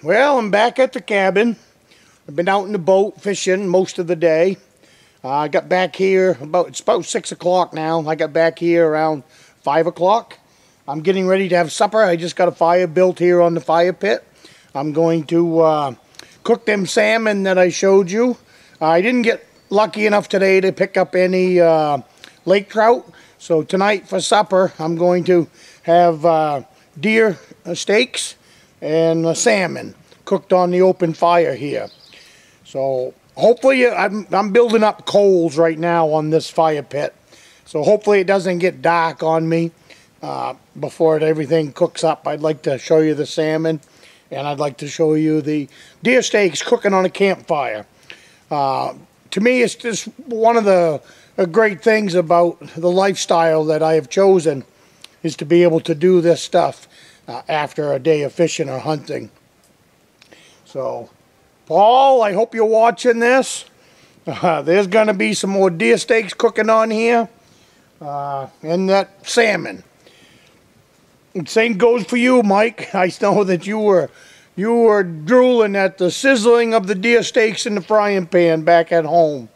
Well, I'm back at the cabin. I've been out in the boat fishing most of the day. I got back here it's about 6 o'clock now. I got back here around 5 o'clock. I'm getting ready to have supper. I just got a fire built here on the fire pit. I'm going to cook them salmon that I showed you. I didn't get lucky enough today to pick up any lake trout. So tonight for supper, I'm going to have deer steaks and salmon cooked on the open fire here. So hopefully, I'm building up coals right now on this fire pit. So hopefully it doesn't get dark on me before everything cooks up. I'd like to show you the salmon, and I'd like to show you the deer steaks cooking on a campfire. To me, it's just one of the great things about the lifestyle that I have chosen is to be able to do this stuff after a day of fishing or hunting. So, Paul, I hope you're watching this. There's going to be some more deer steaks cooking on here. And that salmon. The same goes for you, Mike. I know that you were drooling at the sizzling of the deer steaks in the frying pan back at home.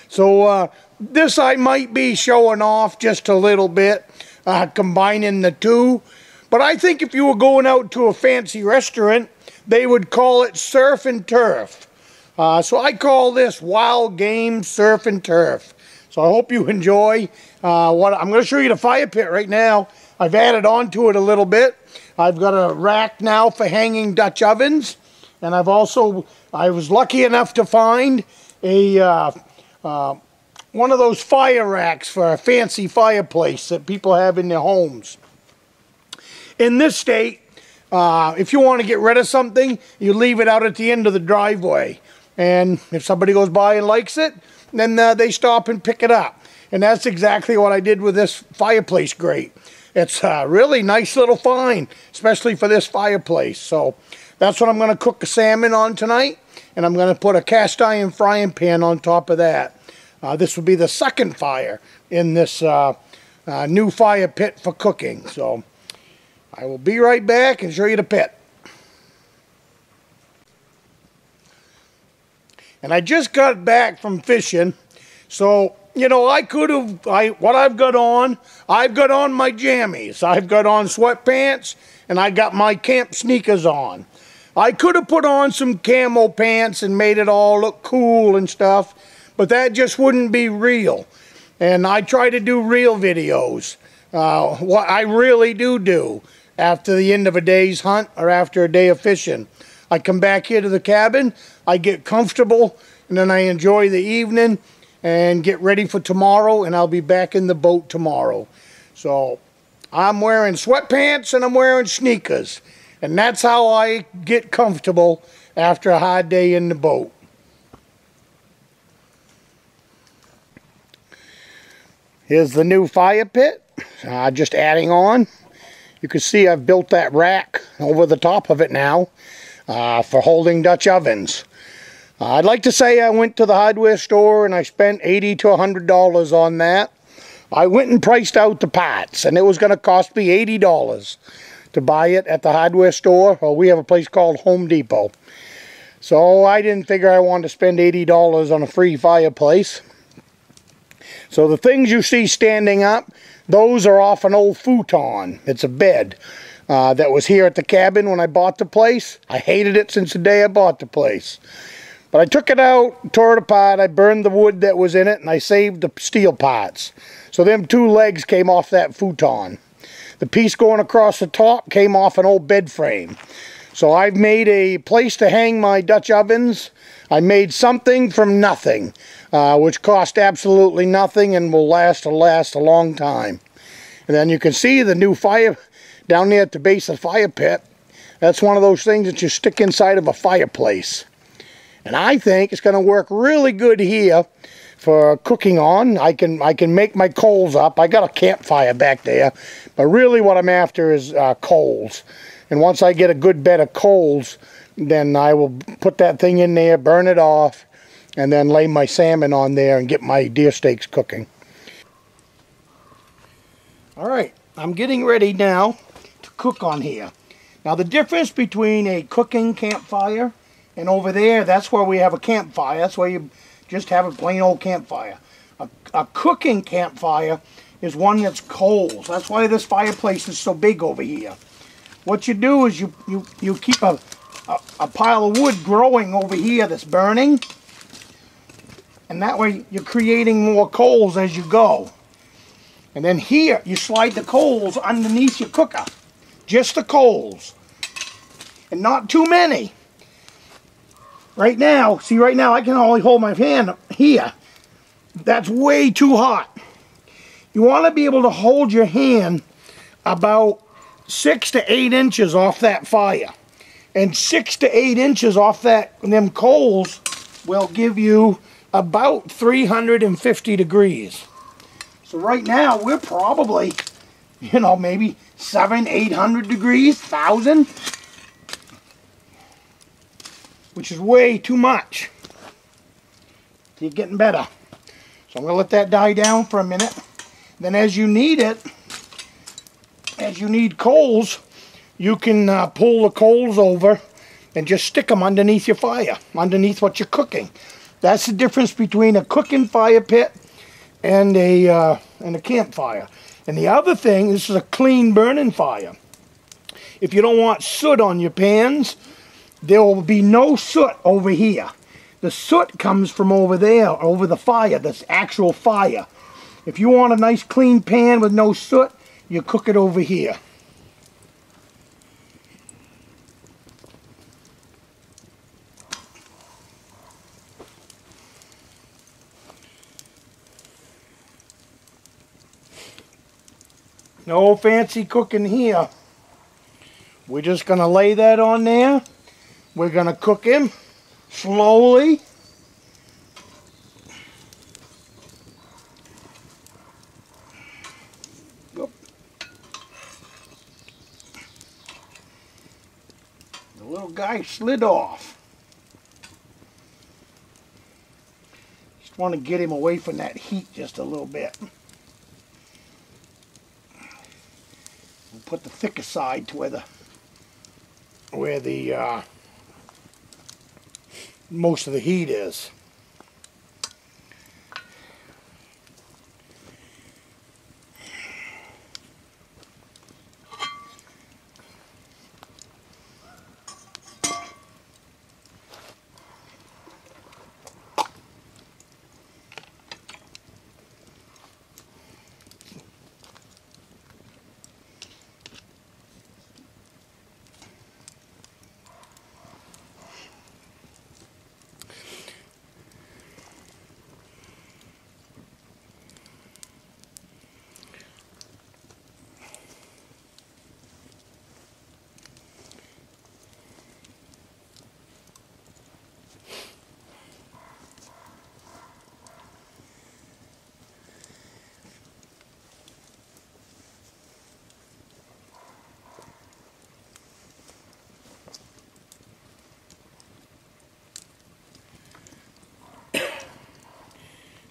So this I might be showing off just a little bit, combining the two. But I think if you were going out to a fancy restaurant, they would call it surf and turf. So I call this wild game surf and turf. So I hope you enjoy what I'm going to show you the fire pit right now. I've added on to it a little bit. I've got a rack now for hanging Dutch ovens, and I was lucky enough to find a one of those fire racks for a fancy fireplace that people have in their homes. In this state, if you want to get rid of something, you leave it out at the end of the driveway. And if somebody goes by and likes it, then they stop and pick it up. And that's exactly what I did with this fireplace grate. It's a really nice little find, especially for this fireplace. So that's what I'm going to cook the salmon on tonight. And I'm going to put a cast iron frying pan on top of that. This will be the second fire in this new fire pit for cooking. So I will be right back and show you the pit. And I just got back from fishing, so, you know, what I've got on my jammies. I've got on sweatpants, and I got my camp sneakers on. I could have put on some camo pants and made it all look cool and stuff, but that just wouldn't be real. And I try to do real videos, what I really do after the end of a day's hunt or after a day of fishing. I come back here to the cabin, I get comfortable, and then I enjoy the evening and get ready for tomorrow, and I'll be back in the boat tomorrow. So I'm wearing sweatpants and I'm wearing sneakers, and that's how I get comfortable after a hard day in the boat. Here's the new fire pit, just adding on. You can see I've built that rack over the top of it now. For holding Dutch ovens. I'd like to say I went to the hardware store and I spent $80 to $100 on that. I went and priced out the parts, and it was going to cost me $80 to buy it at the hardware store. Well, we have a place called Home Depot. So I didn't figure I wanted to spend $80 on a free fireplace. So the things you see standing up, those are off an old futon. It's a bed. That was here at the cabin when I bought the place. I hated it since the day I bought the place. But I took it out, tore it apart, I burned the wood that was in it, and I saved the steel parts. So them two legs came off that futon. The piece going across the top came off an old bed frame. So I've made a place to hang my Dutch ovens. I made something from nothing, which cost absolutely nothing and will last a long time. And then you can see the new fire down there at the base of the fire pit. That's one of those things that you stick inside of a fireplace. And I think it's going to work really good here for cooking on. I can make my coals up. I got a campfire back there, but really what I'm after is coals. And once I get a good bed of coals, then I will put that thing in there, burn it off, and then lay my salmon on there and get my deer steaks cooking. All right, I'm getting ready now to cook on here. Now the difference between a cooking campfire and over there, that's where we have a campfire. That's where you just have a plain old campfire. A cooking campfire is one that's coals. That's why this fireplace is so big over here. What you do is you keep a pile of wood growing over here that's burning, and that way you're creating more coals as you go. And then here you slide the coals underneath your cooker. Just the coals. And not too many. Right now, see right now I can only hold my hand here. That's way too hot. You want to be able to hold your hand about 6 to 8 inches off that fire. And 6 to 8 inches off them coals will give you about 350 degrees. So right now we're probably, you know, maybe 700-800 degrees, 1,000, which is way too much. You're getting better. So I'm going to let that die down for a minute. Then as you need it, as you need coals, you can pull the coals over and just stick them underneath your fire, underneath what you're cooking. That's the difference between a cooking fire pit and a campfire. And the other thing, this is a clean burning fire. If you don't want soot on your pans, there will be no soot over here. The soot comes from over there, over the fire, this actual fire. If you want a nice clean pan with no soot, you cook it over here. No fancy cooking here. We're just going to lay that on there. We're going to cook him slowly. Whoop. The little guy slid off. Just want to get him away from that heat just a little bit. We'll put the thicker side to where the most of the heat is.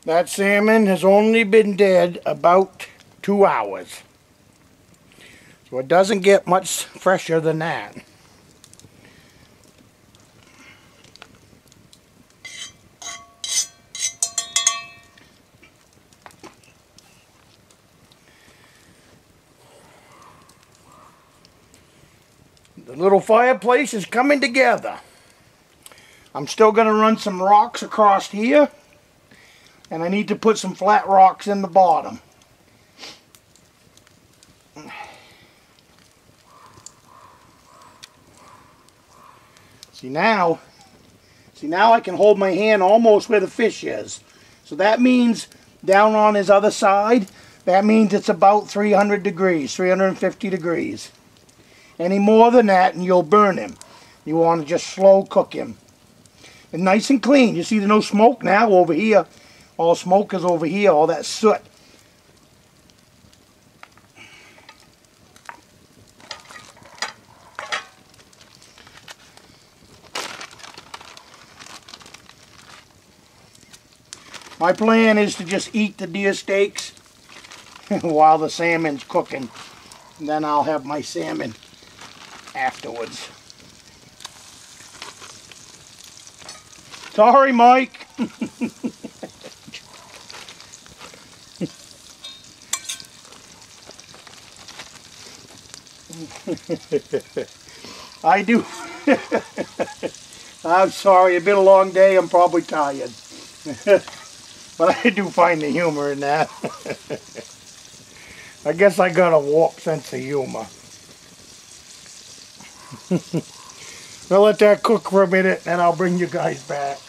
That salmon has only been dead about 2 hours. So it doesn't get much fresher than that. The little fireplace is coming together. I'm still going to run some rocks across here. And I need to put some flat rocks in the bottom. See now I can hold my hand almost where the fish is. So that means down on his other side, that means it's about 300 degrees, 350 degrees. Any more than that and you'll burn him. You want to just slow cook him. And nice and clean. You see there's no smoke now over here. All smoke is over here, all that soot. My plan is to just eat the deer steaks while the salmon's cooking. And then I'll have my salmon afterwards. Sorry, Mike. I do. I'm sorry, it's been a long day. I'm probably tired. But I do find the humor in that. I guess I got a warped sense of humor. I'll let that cook for a minute and I'll bring you guys back.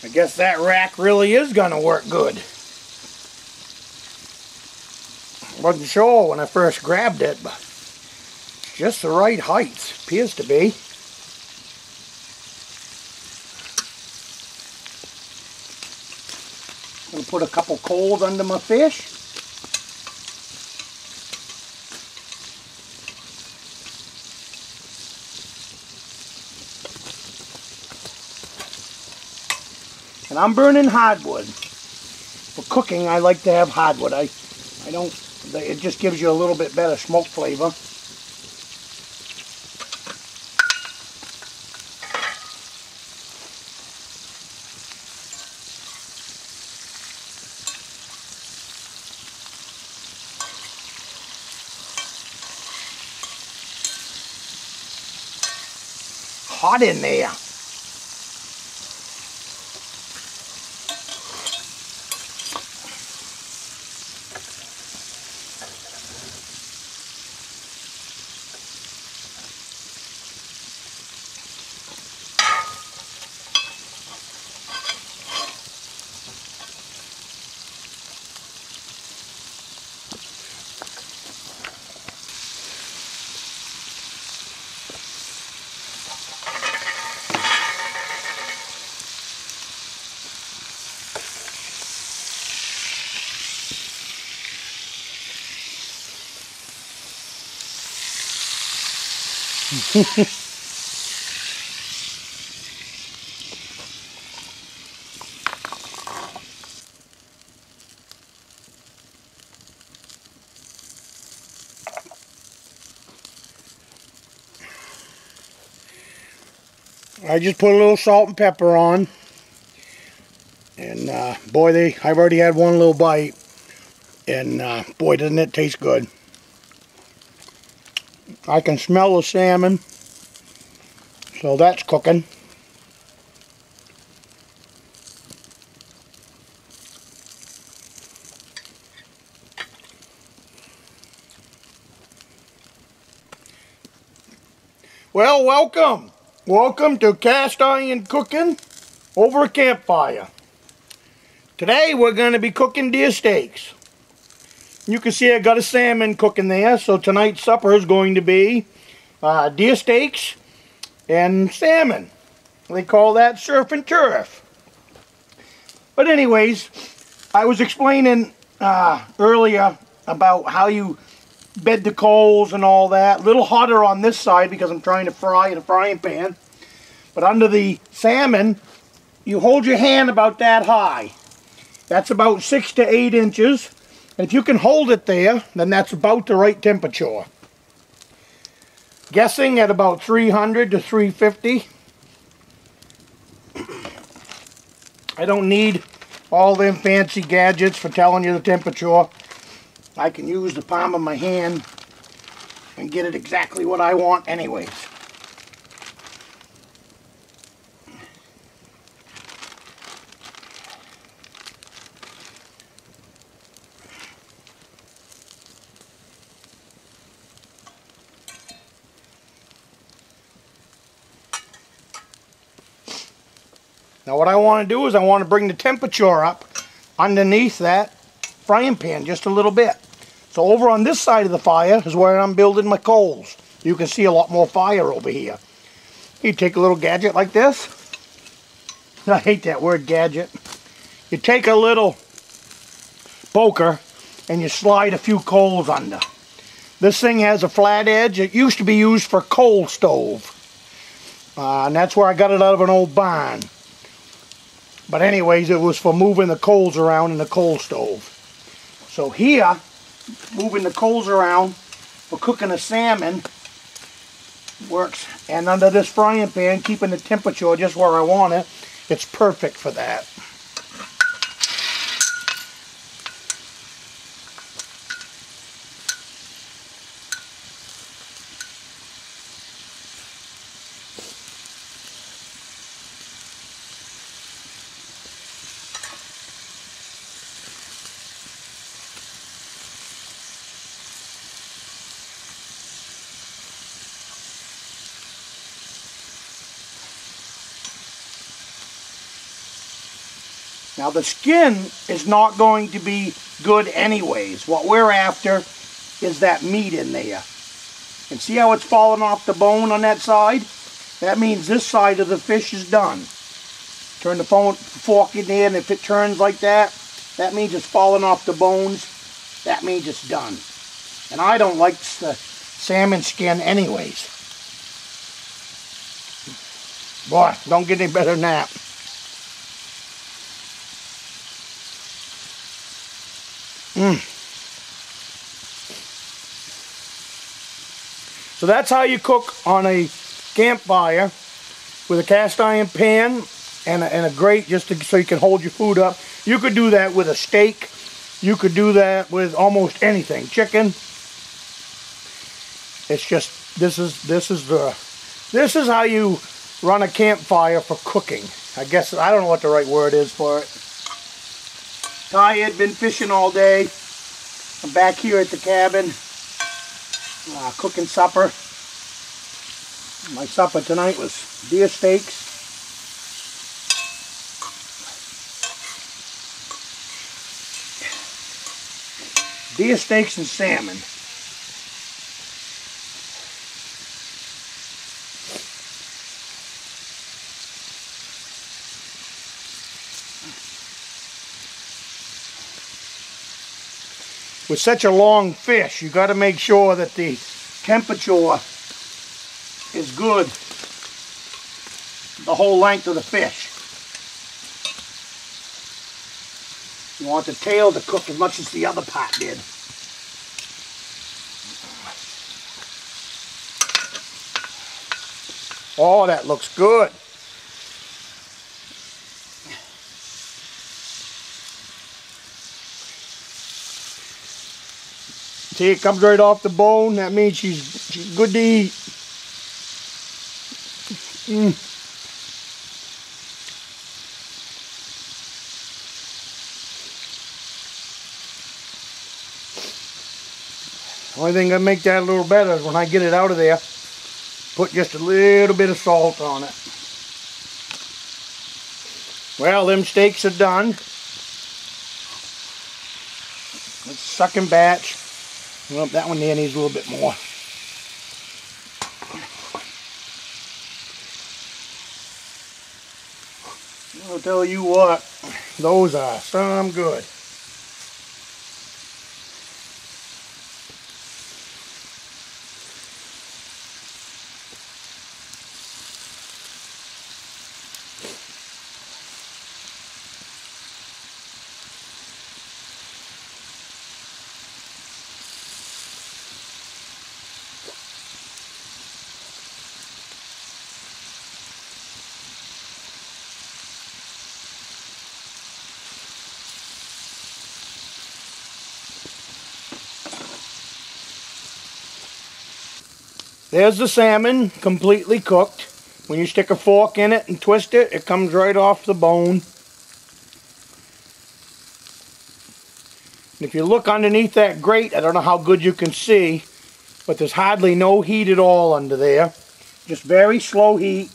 I guess that rack really is gonna work good. Wasn't sure when I first grabbed it, but it's just the right height, appears to be. I'm gonna put a couple coals under my fish. And I'm burning hardwood. For cooking, I like to have hardwood. I don't, it just gives you a little bit better smoke flavor. Hot in there. I just put a little salt and pepper on, and boy, I've already had one little bite, and boy, doesn't it taste good. I can smell the salmon, so that's cooking. Well, welcome. Welcome to Cast Iron Cooking over a campfire. Today we're going to be cooking deer steaks. You can see I got a salmon cooking there, so tonight's supper is going to be deer steaks and salmon. They call that surf and turf. But anyways, I was explaining earlier about how you bed the coals and all that. A little hotter on this side because I'm trying to fry in a frying pan. But under the salmon, you hold your hand about that high. That's about 6 to 8 inches. And if you can hold it there, then that's about the right temperature. Guessing at about 300 to 350. I don't need all them fancy gadgets for telling you the temperature. I can use the palm of my hand and get it exactly what I want anyways. Now what I want to do is I want to bring the temperature up underneath that frying pan just a little bit. So over on this side of the fire is where I'm building my coals. You can see a lot more fire over here. You take a little gadget like this. I hate that word gadget. You take a little poker and you slide a few coals under. This thing has a flat edge. It used to be used for coal stove. And that's where I got it out of an old barn. But anyways, it was for moving the coals around in the coal stove. So here, moving the coals around for cooking a salmon works. And under this frying pan, keeping the temperature just where I want it, it's perfect for that. Now the skin is not going to be good anyways. What we're after is that meat in there. And see how it's falling off the bone on that side? That means this side of the fish is done. Turn the fork in there, and if it turns like that, that means it's falling off the bones. That means it's done. And I don't like the salmon skin anyways. Boy, don't get any better than that. So that's how you cook on a campfire with a cast iron pan and a grate just so you can hold your food up. You could do that with a steak. You could do that with almost anything. Chicken. It's just this is how you run a campfire for cooking. I guess I don't know what the right word is for it. Tired, been fishing all day. I'm back here at the cabin, cooking supper. My supper tonight was deer steaks. Deer steaks and salmon. With such a long fish, you got to make sure that the temperature is good the whole length of the fish. You want the tail to cook as much as the other part did. Oh, that looks good. See, it comes right off the bone. That means she's good to eat. Only thing that make that a little better is when I get it out of there, put just a little bit of salt on it. Well, them steaks are done. Let's suck and batch. Well, that one there needs a little bit more. I'll tell you what, those are some good. There's the salmon, completely cooked. When you stick a fork in it and twist it, it comes right off the bone. And if you look underneath that grate, I don't know how good you can see, but there's hardly no heat at all under there. Just very slow heat.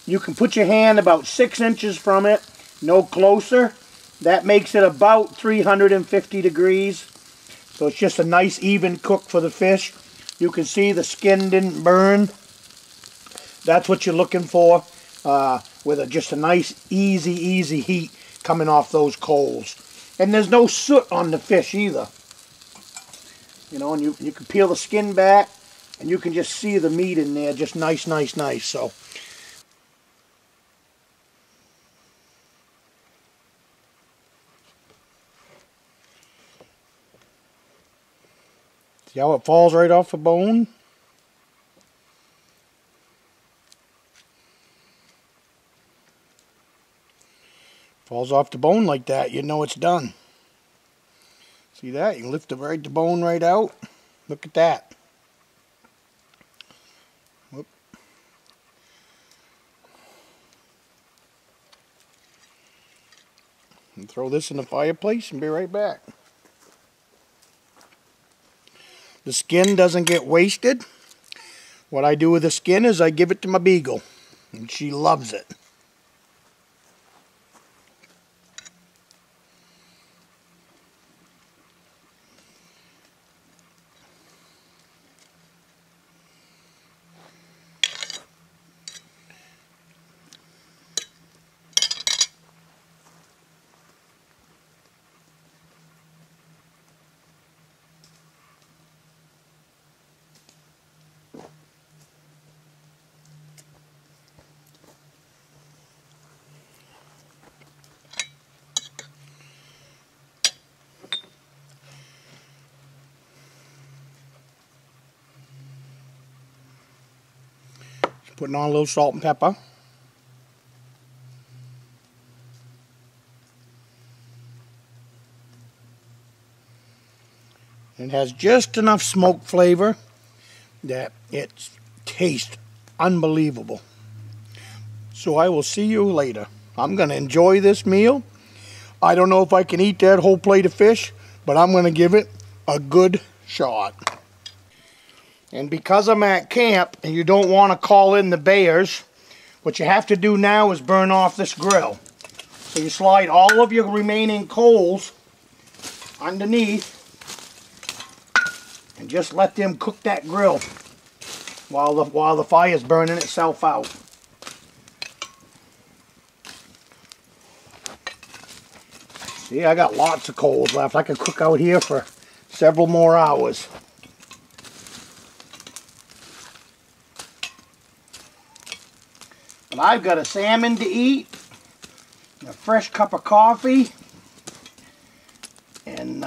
You can put your hand about 6 inches from it, no closer. That makes it about 350 degrees. So it's just a nice even cook for the fish. You can see the skin didn't burn. That's what you're looking for, with just a nice easy heat coming off those coals. And there's no soot on the fish either. You know, and you can peel the skin back and you can just see the meat in there, just nice. So see how it falls right off the bone? Falls off the bone like that, you know it's done. See that? You lift the bone right out. Look at that. Whoop. And throw this in the fireplace and be right back. The skin doesn't get wasted. What I do with the skin is I give it to my beagle, and she loves it. Putting on a little salt and pepper. It has just enough smoke flavor that it tastes unbelievable. So I will see you later. I'm going to enjoy this meal. I don't know if I can eat that whole plate of fish, but I'm going to give it a good shot. And because I'm at camp and you don't want to call in the bears, what you have to do now is burn off this grill. So you slide all of your remaining coals underneath and just let them cook that grill while the fire's burning itself out. See, I got lots of coals left. I could cook out here for several more hours. But I've got a salmon to eat, a fresh cup of coffee, and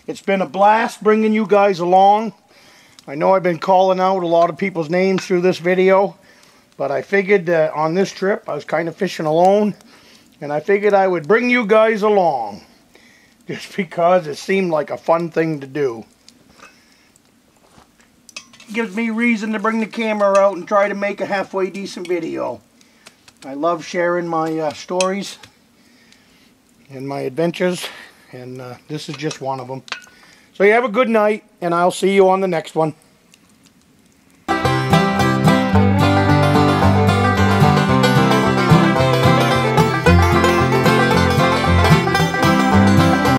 it's been a blast bringing you guys along. I know I've been calling out a lot of people's names through this video, but I figured that on this trip I was kind of fishing alone, and I figured I would bring you guys along just because it seemed like a fun thing to do. Gives me reason to bring the camera out and try to make a halfway decent video. I love sharing my stories and my adventures, and this is just one of them. So you have a good night, and I'll see you on the next one.